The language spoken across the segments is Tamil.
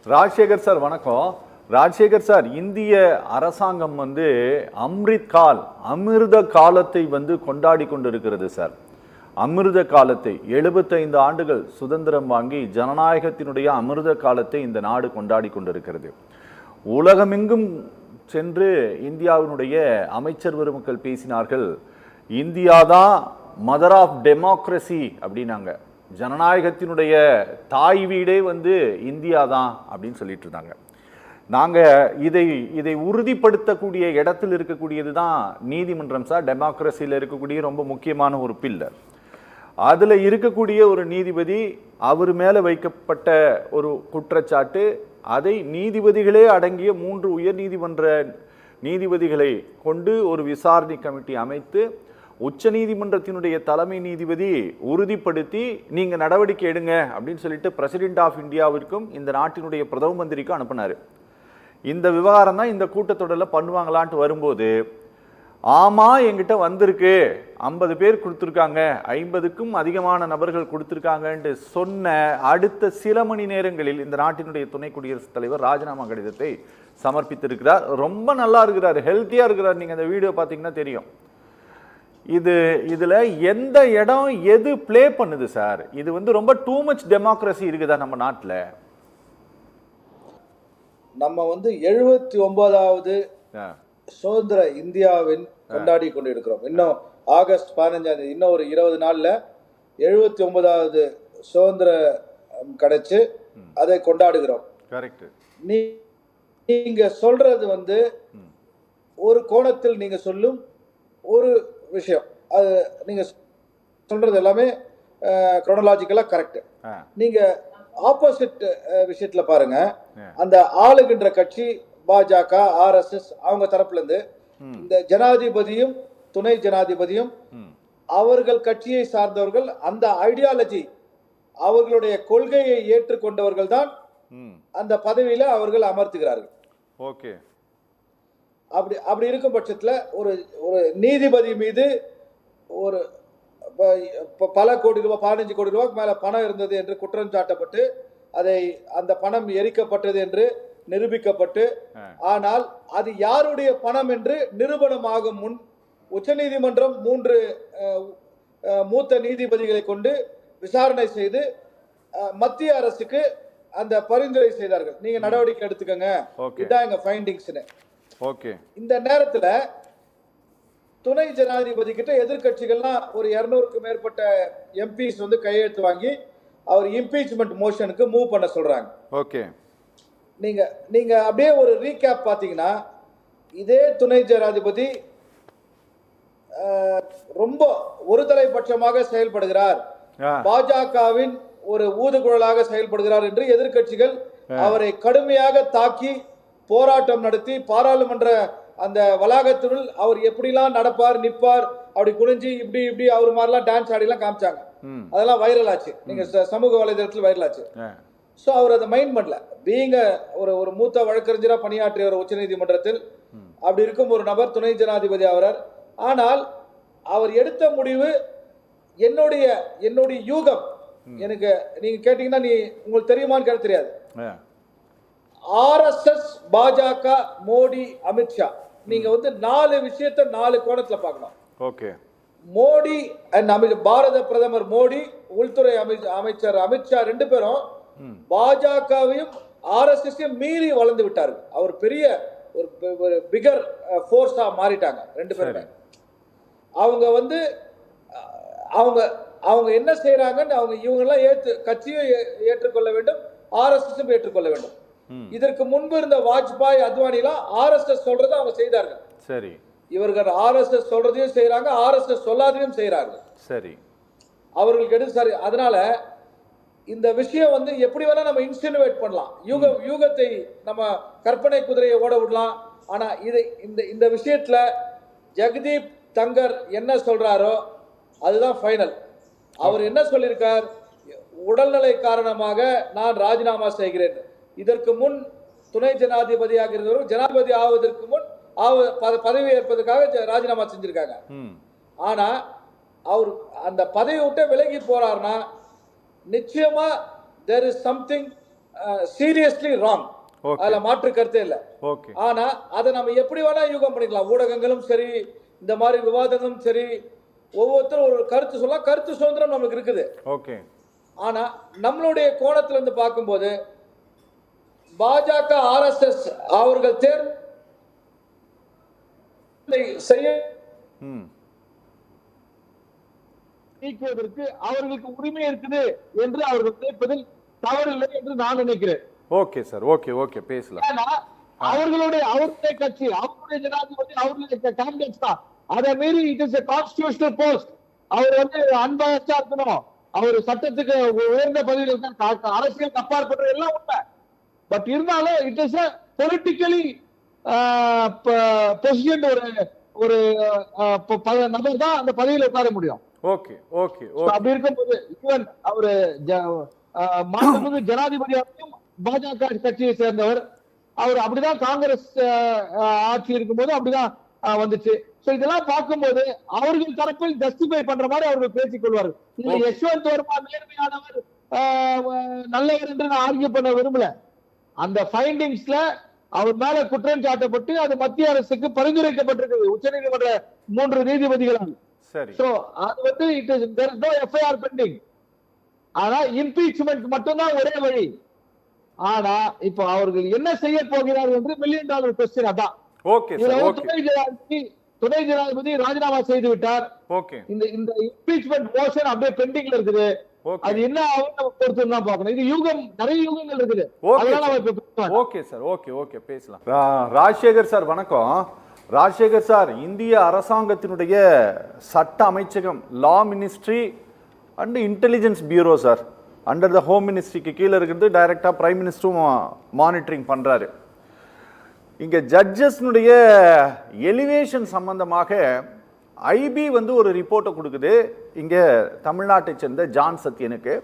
ராஜசேகர் சார் வணக்கம். ராஜசேகர் சார், இந்திய அரசாங்கம் அமிர்த காலத்தை கொண்டாடி கொண்டிருக்கிறது சார். அமிர்த காலத்தை 75 ஆண்டுகள் சுதந்திரம் வாங்கி ஜனநாயகத்தினுடைய அமிர்த காலத்தை இந்த நாடு கொண்டாடி கொண்டிருக்கிறது. உலகமெங்கும் சென்று இந்தியாவினுடைய அமைச்சர் பெருமக்கள் பேசினார்கள். இந்தியாதான் மதர் ஆஃப் டெமோக்ரஸி அப்படின்னாங்க. ஜனநாயகத்தினுடைய தாய் வீடே இந்தியா தான் அப்படின்னு சொல்லிட்டு இருந்தாங்க. நாங்கள் இதை உறுதிப்படுத்தக்கூடிய இடத்தில் இருக்கக்கூடியது தான் நீதிமன்றம் சார். டெமோக்ரஸியில் இருக்கக்கூடிய ரொம்ப முக்கியமான ஒரு பில்லர். அதில் இருக்கக்கூடிய ஒரு நீதிபதி, அவர் மேலே வைக்கப்பட்ட ஒரு குற்றச்சாட்டு, அதை நீதிபதிகளே அடங்கிய 3 உயர் நீதிமன்ற நீதிபதிகளை கொண்டு ஒரு விசாரணை கமிட்டி அமைத்து உச்ச நீதிமன்றத்தினுடைய தலைமை நீதிபதி உறுதிப்படுத்தி நீங்க நடவடிக்கை எடுங்க அப்படின்னு சொல்லிட்டு பிரசிடென்ட் ஆஃப் இந்தியாவிற்கும் இந்த நாட்டினுடைய பிரதம மந்திரிக்கும் அனுப்பினாரு. இந்த விவகாரம் தான் இந்த கூட்டத்தொடரில் பண்ணுவாங்களான்ட்டு வரும்போது, ஆமா என்கிட்ட வந்திருக்கு, 50 பேர் கொடுத்துருக்காங்க, 50க்கும் அதிகமான நபர்கள் கொடுத்துருக்காங்கன்ட்டு சொன்ன அடுத்த சில மணி நேரங்களில் இந்த நாட்டினுடைய துணை குடியரசுத் தலைவர் ராஜினாமா கடிதத்தை சமர்ப்பித்திருக்கிறார். ரொம்ப நல்லா இருக்கிறார், ஹெல்த்தியா இருக்கிறார். நீங்க அந்த வீடியோ பார்த்தீங்கன்னா தெரியும். இதுல எந்த இடம் எது பிளே பண்ணுது சார்? இது ரொம்ப டூ மச் டெமோக்ரஸி இருக்குதா நம்ம நாட்டில்? நம்ம 79வது சுதந்திர இந்தியாவின் கொண்டாடி கொண்டிருக்கிறோம். இன்னும் ஆகஸ்ட் 15 இன்னும் ஒரு 20 நாள்ல 79வது சுதந்திரம் கிடைச்சு அதை கொண்டாடுகிறோம். கரெக்ட். நீங்க சொல்றது ஒரு கோணத்தில் நீங்க சொல்லும் ஒரு விஷயம், அது நீங்க சொல்றது எல்லாமே குரோனலாஜிக்கலா கரெக்ட். நீங்க ஆப்போசிட் விஷயத்துல பாருங்க, அந்த ஆளுகின்ற கட்சி பாஜக, RSS அவங்க தரப்புல இருந்து இந்த ஜனாதிபதியும் துணை ஜனாதிபதியும் அவர்கள் கட்சியை சார்ந்தவர்கள், அந்த ஐடியாலஜி அவர்களுடைய கொள்கையை ஏற்றுக்கொண்டவர்கள் தான் அந்த பதவியில அவர்கள் அமர்த்துகிறார்கள். ஓகே. அப்படி இருக்கும் பட்சத்தில் ஒரு நீதிபதி மீது ஒரு பல கோடி ரூபாய், 15 கோடி ரூபாய்க்கு மேல பணம் இருந்தது என்று குற்றம் சாட்டப்பட்டு அந்த பணம் எரிக்கப்பட்டது என்று நிரூபிக்கப்பட்டு, ஆனால் அது யாருடைய பணம் என்று நிரூபணமாகும் முன் உச்சநீதிமன்றம் 3 மூத்த நீதிபதிகளை கொண்டு விசாரணை செய்து மத்திய அரசுக்கு அந்த பரிந்துரை செய்தார்கள். நீங்க நடவடிக்கை எடுத்துக்கங்க, இதான் எங்க ஃபைண்டிங்ஸ். ஓகே. இந்த நேரத்துல துணை ஜனாதிபதி கிட்ட எதிர்கட்சிகள்லாம் ஒரு 200க்கும் மேற்பட்ட எம்பிஸ் கையெழுத்து வாங்கி அவர் இம்பீச்மெண்ட் மோஷனுக்கு மூவ் பண்ண சொல்றாங்க. ஓகே. நீங்க அப்படியே ஒரு ரீகேப் பாத்தீங்கன்னா, இதே துணை ஜனாதிபதி ரொம்ப ஒருதலைபட்சமாக செயல்படுகிறார், பாஜகவின் ஒரு ஊதுகுழலாக செயல்படுகிறார் என்று எதிர்கட்சிகள் அவரை கடுமையாக தாக்கி போராட்டம் நடத்தி பாராளுமன்ற அந்த வளாகத்தினுள் அவர் எப்படிலாம் நடப்பார், நிற்பார், அப்படி குனிஞ்சு இப்படி இப்படி அவர் மாதிரிலாம் டான்ஸ் ஆடிலாம் காமிச்சாங்க. அதெல்லாம் வைரல் ஆச்சு, நீங்க சமூக வலைதளத்தில் வைரல் ஆச்சு. ஸோ அவர் அதை மைண்ட் பண்ணல. பீங்க ஒரு மூத்த வழக்கறிஞரா பணியாற்றியவர் உச்ச நீதிமன்றத்தில், அப்படி இருக்கும் ஒரு நபர் துணை ஜனாதிபதி ஆகிறார். ஆனால் அவர் எடுத்த முடிவு என்னுடைய யூகம். எனக்கு நீங்க கேட்டீங்கன்னா, உங்களுக்கு தெரியுமான்னு கேட்க தெரியாது. RSS, பாஜக, மோடி, அமித்ஷா, நீங்க 4 விஷயத்தை 4 கோணத்துல பார்க்கணும். ஓகே. மோடி அண்ட் பாரத பிரதமர் மோடி, உள்துறை அமைச்சர் அமித்ஷா 2 பேரும் பாஜகவையும் RSS மீறி வளர்ந்து விட்டார்கள். அவர் பெரிய ஒரு பிகர் ஃபோர்ஸா மாறிட்டாங்க 2 பேருமே. அவங்க என்ன செய்யறாங்கன்னு இவங்கெல்லாம் கட்சியும் ஏற்றுக்கொள்ள வேண்டும், RSS ஏற்றுக்கொள்ள வேண்டும். இதற்கு முன்பு இருந்த வாஜ்பாய், அத்வானிலாம் RSS சொல்றதை அவங்க செய்தார்கள். சரி. இவர்கள் RSS சொல்றதையும் செய்யறாங்க, RSS சொல்லாதையும் செய்யறாங்க. சரி. அவர்களுக்கு எடுத்து சரி. அதனால இந்த விஷயம் எப்படி வேணா நம்ம இன்சினுவேட் பண்ணலாம், யூகத்தை நம்ம கற்பனை குதிரையை ஓட விடலாம். ஆனா இந்த விஷயத்துல ஜெகதீப் தங்கர் என்ன சொல்றாரோ அதுதான் ஃபைனல். அவர் என்ன சொல்லியிருக்கார்? உடல்நிலை காரணமாக நான் ராஜினாமா செய்கிறேன். இதற்கு முன் துணை ஜனாதிபதியாக இருந்தவர் ஜனாதிபதி ஆவதற்கு முன் பதவி ஏற்பதற்காக ராஜினாமா செஞ்சிருக்காங்க. ஆனா அவர் அந்த பதவி விட்டு விலகி போறாருன்னா நிச்சயமா there is something seriously wrong. Okay. அதுல மாற்று கருத்தே இல்ல. ஓகே. ஆனா அதை நம்ம எப்படி வேணா யூகம் பண்ணிக்கலாம். ஊடகங்களும் சரி, இந்த மாதிரி விவாதங்களும் சரி, ஒவ்வொருத்தரும் ஒரு கருத்து சொல்லலாம். கருத்து சுதந்திரம் நமக்கு இருக்குது. ஓகே. ஆனா நம்மளுடைய கோணத்துல இருந்து பார்க்கும்போது பாஜக RSS அவர்கள் செய்ய நீக்குவதற்கு அவர்களுக்கு உரிமை இருக்குது என்று அவர்கள் நினைப்பதில் தவறில்லை என்று நான் நினைக்கிறேன். Okay sir. ஓகே ஓகே பேசலாம். ஏன்னா அவர்களுடைய கட்சி, அவருடைய ஜனாதிபதி, அவர்களுடைய கேண்டிடேட்ஸ் தான். அதை மீறி it is a constitutional post. அவர் அன்பயஸ்டா இருக்கணும். அவர் சட்டத்துக்கு உயர்ந்த பதவியில் இருக்க, அரசியல் அப்பாற்பட்ட எல்லாம் உண்மை. பட் இருந்தாலும் இட் இஸ் பொலிட்டிக்கலி பொசிஷன் ஒரு நபர் தான் அந்த பதவியில் உட்கார முடியும். Okay okay. அப்படி இருக்கும்போது ஈவன் அவரு மாண்புமிகு ஜனாதிபதியாகவும் பாஜக கட்சியை சேர்ந்தவர். அவர் அப்படிதான் காங்கிரஸ் ஆட்சி இருக்கும்போது அப்படிதான் வந்துச்சு. சோ இதெல்லாம் பார்க்கும்போது அவர்கள் தரப்பில் ஜஸ்டிஃபை பண்ற மாதிரி அவர்கள் பேசிக் கொள்வார்கள். இந்த யஷ்வந்த் வர்மா நேர்மையானவர், நல்லவர் என்று நான் ஆர்கியூ பண்ண விரும்பல. அந்த ஃபைண்டிங்ஸ்ல அவர் மேல குற்றம் சாட்டப்பட்டு அது மத்திய அரசுக்கு பரிந்துரைக்கப்பட்டிருக்கிறது உச்சநீதிமன்ற 3 நீதிபதிகளால். சரி. சோ அது it is there is no FIR pending. ஆனா இம்பீச்மென்ட் மட்டும்தான் ஒரே வழி. ஆனா இப்போ அவர்கள் என்ன செய்ய போகிறார்கள் என்று $1 மில்லியன் क्वेश्चन. அதான். Okay sir. ஓகே. துணை ஜனாதிபதி ராஜினாமா செய்து விட்டார். ஓகே. இந்த இம்பீச்மென்ட் மோஷன் அப்படியே பெண்டிங்ல இருக்குது. அது என்ன ஆகும் நம்ம பொறுத்து தான் பார்க்கணும். இது யூகம், நிறைய யூகங்கள் இருக்குது. அதனால நம்ம இப்ப பேசலாம். Okay sir. ஓகே ஓகே பேசலாம். ராஜசேகர் சார் வணக்கம். ராஜசேகர் சார், இந்திய அரசாங்கத்தினுடைய சட்ட அமைச்சகம், law ministry and intelligence bureau sir, under the home மினிஸ்ட்ரிக்கு கீழே இருக்கிறது, டைரக்டா பிரைம் மினிஸ்டரும் மானிட்டரிங் பண்றாரு. இங்க ஜட்ஜஸ்னுடைய எலிவேஷன் சம்பந்தமாக ஐபி ஒரு ரிப்போர்ட்டை கொடுக்குது இங்க தமிழ்நாட்டை சேர்ந்த ஜான் சத்யனுக்கு.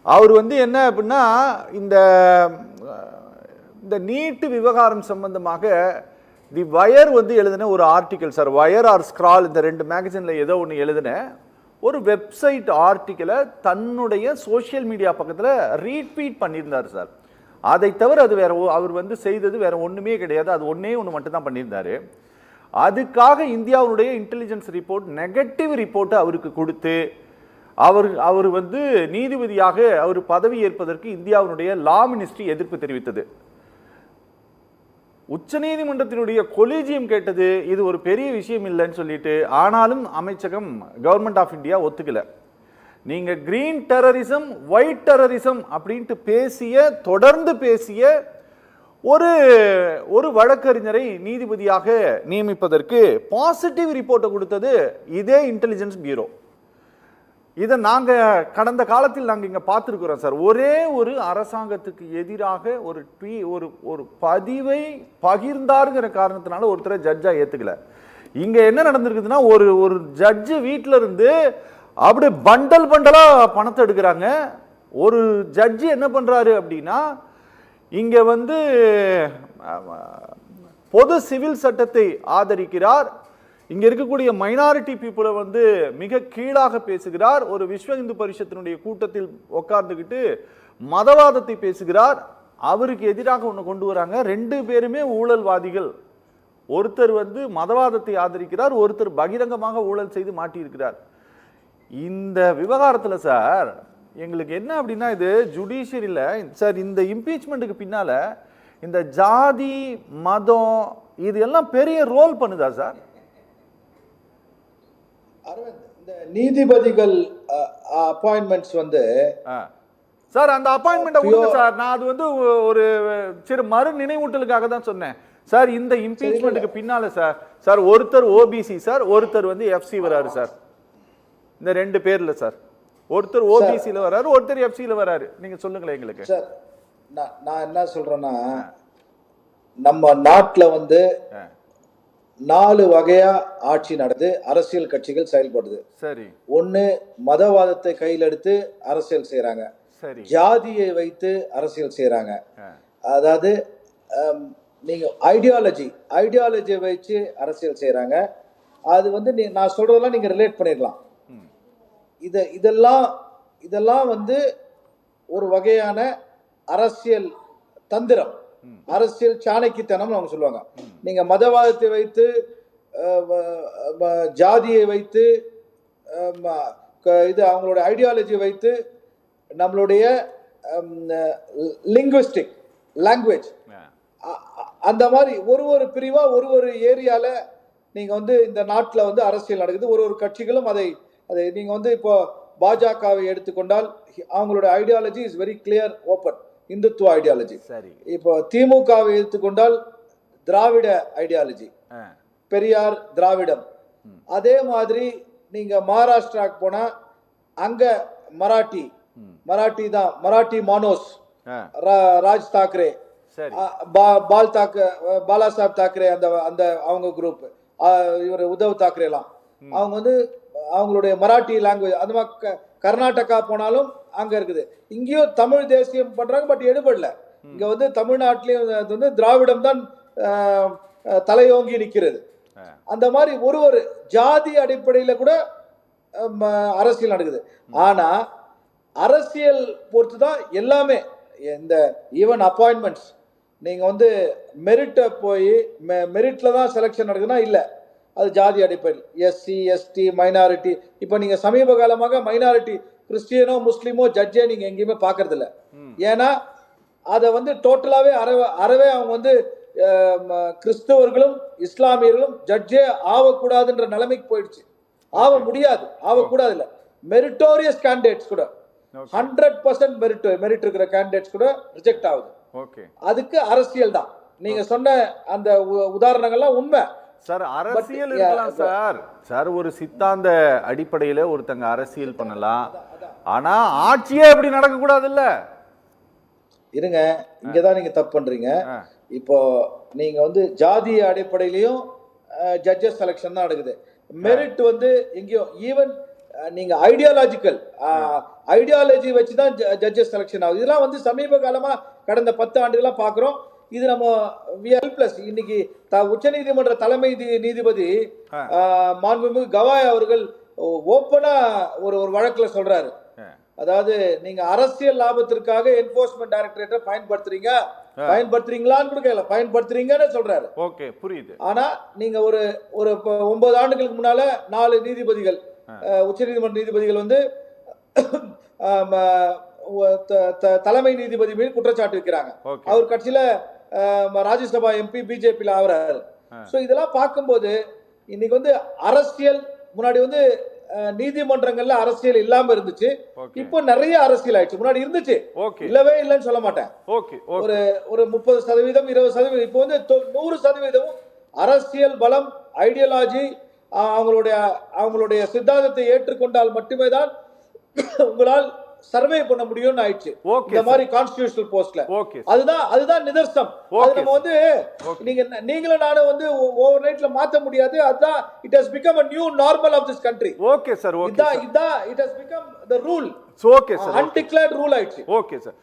அவர் என்ன அப்படின்னா இந்த நீட்டு விவகாரம் சம்பந்தமாக தி வயர் எழுதின ஒரு article sir, Wire or Scroll, இந்த 2 மேகசின்ல ஏதோ ஒன்று எழுதின ஒரு வெப்சைட் ஆர்டிக்கலை தன்னுடைய சோசியல் மீடியா பக்கத்தில் ரீட்வீட் பண்ணியிருந்தார் சார். அதை தவிர அது வேற அவர் செய்தது வேற ஒண்ணுமே கிடையாது. அது ஒன்னே ஒன்று மட்டும் தான் பண்ணியிருந்தாரு. அதுக்காக இந்தியாவுடைய இன்டெலிஜென்ஸ் ரிப்போர்ட் நெகட்டிவ் ரிப்போர்ட்டை அவருக்கு கொடுத்து அவர் நீதிபதியாக அவர் பதவி ஏற்பதற்கு இந்தியாவுடைய லா மினிஸ்ட்ரி எதிர்ப்பு தெரிவித்தது. உச்சநீதிமன்றத்தினுடைய கொலீஜியம் கேட்டது இது ஒரு பெரிய விஷயம் இல்லைன்னு சொல்லிட்டு. ஆனாலும் அமைச்சகம், கவர்மெண்ட் ஆஃப் இந்தியா ஒத்துக்கல. நீங்க கிரீன் டெரரிசம், ஒயிட் டெரரிசம் அப்படின்ட்டு தொடர்ந்து பேசிய ஒரு வழக்கறிஞரை நீதிபதியாக நியமிப்பதற்கு பாசிட்டிவ் ரிப்போர்ட்டை கொடுத்தது இதே இன்டெலிஜென்ஸ் பியூரோ. இதை நாங்க கடந்த காலத்தில் நாங்க இங்க பார்த்திருக்கிறோம் சார். ஒரே ஒரு அரசாங்கத்துக்கு எதிராக ஒரு பதிவை பகிர்ந்தாருங்கிற காரணத்தினால ஒருத்தரை ஜட்ஜா ஏத்துக்கல. இங்க என்ன நடந்திருக்குதுன்னா, ஒரு ஜட்ஜு வீட்டில இருந்து அப்படி பண்டல் பண்டலா பணத்தை எடுக்கிறாங்க. ஒரு ஜட்ஜி என்ன பண்றாரு அப்படின்னா, இங்க பொது சிவில் சட்டத்தை ஆதரிக்கிறார். இங்க இருக்கக்கூடிய மைனாரிட்டி பீப்புளை மிக கீழாக பேசுகிறார். ஒரு விஸ்வ இந்து பரிஷத்தினுடைய கூட்டத்தில் உட்கார்ந்துகிட்டு மதவாதத்தை பேசுகிறார். அவருக்கு எதிராக ஒன்று கொண்டு வராங்க. 2 பேருமே ஊழல்வாதிகள். ஒருத்தர் மதவாதத்தை ஆதரிக்கிறார், ஒருத்தர் பகிரங்கமாக ஊழல் செய்து மாட்டியிருக்கிறார். இந்த விவகாரத்துல சார் எங்களுக்கு என்ன அப்படின்னா, இது ஜுடிஷியரியில சார் இந்த இம்பீச்மெண்ட்டுக்கு பின்னால இந்த ஜாதி, மதம் இது எல்லாம் பெரிய ரோல் பண்ணுதா சார்? அரவிந்த், இந்த நீதிபதிகள் அப்பாயின்மெண்ட்ஸ் சார் அந்த அப்பாயின்மெண்ட் கொடுங்க சார். நான் அது ஒரு சிறு மறு நினைவூட்டலுக்காக தான் சொன்னேன் சார். இந்த இம்பீச்மெண்ட்டுக்கு பின்னால சார் ஒருத்தர் ஓபிசி சார், ஒருத்தர் எஃப்சி வராரு சார். இந்த 2 பேர்ல சார், ஒருத்தர் ஓபிசில வராரு, ஒருத்தர் எஃப்சில வராரு. நீங்க சொல்லுங்களேன் எங்களுக்கு சார். நான் என்ன சொல்றேன்னா, நம்ம நாட்டுல 4 வகையா ஆட்சி நடந்து அரசியல் கட்சிகள் செயல்படுது. சரி. ஒண்ணு, மதவாதத்தை கையில் எடுத்து அரசியல் செய்யறாங்க. சரி. ஜாதியை வைத்து அரசியல் செய்யறாங்க. அதாவது நீங்க ஐடியாலஜியை வச்சு அரசியல் செய்யறாங்க. அது நான் சொல்றதெல்லாம் நீங்க ரிலேட் பண்ணிடலாம். இதெல்லாம் ஒரு வகையான அரசியல் தந்திரம், அரசியல் சாணக்கித்தனம் அவங்க சொல்லுவாங்க. நீங்க மதவாதத்தை வைத்து, ஜாதியை வைத்து, இது அவங்களோட ஐடியாலஜியை வைத்து நம்மளுடைய லிங்குவிஸ்டிக் லாங்குவேஜ் அந்த மாதிரி ஒரு பிரிவா ஒரு ஏரியால நீங்க வந்து இந்த நாட்டில் வந்து அரசியல் நடக்குது. ஒரு கட்சிகளும் அதை நீங்க வந்து இப்போ பாஜகவை எடுத்துக்கொண்டால் அவங்களோட ideology is very clear, open, Hindutva ideology. இப்போ திமுகவை எடுத்துக்கொண்டால் திராவிட ஐடியாலஜி, பெரியார் திராவிடம். அதே மாதிரி நீங்க மகாராஷ்டிராக்கு போனா அங்க மராட்டி தான், மராட்டி மானோஸ், ராஜ் தாக்கரே, பாலாசாஹிப் தாக்கரே, அந்த அவங்க குரூப், இவர் உத்தவ் தாக்கரே எல்லாம் அவங்க வந்து அவங்களுடைய மராட்டி லாங்குவேஜ். அந்த மாதிரி கர்நாடகா போனாலும் அங்க இருக்குது. இங்கேயும் தமிழ் தேசியம் பண்றாங்க, பட் எடுபடல. இங்க வந்து தமிழ்நாட்டிலேயும் வந்து திராவிடம் தான் தலையோங்கி நிற்கிறது. அந்த மாதிரி ஒரு ஜாதி அடிப்படையில் கூட அரசியல் நடக்குது. ஆனா அரசியல் பொறுத்து தான் எல்லாமே. இந்த ஈவன் அப்பாயின்மெண்ட்ஸ் நீங்க வந்து மெரிட்டை போய் மெரிட்ல தான் செலெக்ஷன் நடக்குதுன்னா இல்ல, அது ஜாதி அடிப்படையில். எஸ்சி எஸ்டி மைனாரிட்டி, இப்போ நீங்க சமீப காலமாக மைனாரிட்டி கிறிஸ்டியனோ முஸ்லீமோ ஜட்ஜே நீங்க எங்கேயுமே பாக்குறது இல்லை. ஏன்னா அதை வந்து டோட்டலாவே அறவே அவங்க வந்து கிறிஸ்தவர்களும் இஸ்லாமியர்களும் ஜட்ஜே ஆகக்கூடாதுன்ற நிலைமைக்கு போயிடுச்சு. ஆக முடியாது, ஆகக்கூடாது இல்ல. மெரிட்டோரியஸ் கேண்டிடேட்ஸ் கூட 100% மெரிட் இருக்கிற கேண்டிடேட்ஸ் கூட ரிஜெக்ட் ஆகுது. அதுக்கு அரசியல் தான். நீங்க சொன்ன அந்த உதாரணங்கள்லாம் உண்மை சார். அரசியல் இருக்கலாம் சார். சார் ஒரு சித்தாந்த அடிப்படையில ஒருத்தங்க அரசியல் பண்ணலாம், ஆனா ஆட்சியே அப்படி நடக்க கூடாது இல்ல. இருங்க, இங்கதான் நீங்க தப்பு பண்றீங்க. இப்போ நீங்க வந்து ஜாதிய அடிப்படையிலையும் ஜட்ஜஸ் செலக்ஷன் தான் நடக்குது. மெரிட் வந்து எங்கேயோ ஈவன் நீங்க ஐடியாலஜி வச்சுதான் ஜட்ஜஸ் செலக்ஷன் ஆகுது. இதெல்லாம் வந்து சமீப காலமா கடந்த 10 ஆண்டுகளா பாக்குறோம். இது நம்ம ஹெல்ப்லெஸ். இன்னைக்கு உச்ச நீதிமன்ற தலைமை நீதிபதி மாண்புமிகு கவாய் அவர்கள் ஓப்பனா ஒரு வழக்குல சொல்றாரு. அதாவது நீங்க அரசியல் லாபத்திற்காக என்போர்ஸ்மென்ட் டைரக்டரேட்டை பயன்படுத்துறீங்களான்னு கூட கேட்கல, பயன்படுத்துறீங்கன்னு சொல்றாரு. ஓகே, புரியுது. ஆனா நீங்க ஒரு 9 ஆண்டுகளுக்கு முன்னால 4 நீதிபதிகள், உச்சநீதிமன்ற நீதிபதிகள் வந்து தலைமை நீதிபதி மீது குற்றச்சாட்டு வைக்கிறாங்க. அவர் கட்சியில ராஜ்யசபா எம்பி பிஜேபியில ஆகிறாரு. சோ இதெல்லாம் பார்க்கும்போது இன்னைக்கு வந்து அரசியல், முன்னாடி வந்து நீதிமன்றங்கள்ல அரசியல் இல்லாம இருந்துச்சு, இப்போ நிறைய அரசியல் ஆயிடுச்சு. முன்னாடி இருந்துச்சு, இல்லவே இல்லைன்னு சொல்ல மாட்டேன். ஒரு 30%, 20%, இப்போ வந்து 100% அரசியல் பலம், ஐடியாலஜி, அவங்களுடைய சித்தாந்தத்தை ஏற்றுக்கொண்டால் மட்டுமே தான் உங்களால் சர்வே பண்ண முடியும்னு ஆயிடுச்சு. இந்த மாதிரி கான்ஸ்டிடியூஷனல் போஸ்ட்ல அதுதான் நிதர்சனம். அது நம்ம வந்து நீங்களும் நானும் வந்து ஓவர் நைட்ல மாத்த முடியாது. அதுதான் it has become a new normal of this country. Okay sir, okay. இதான் it has become the rule. Okay sir, undeclared rule ஆயிடுச்சு. Okay sir.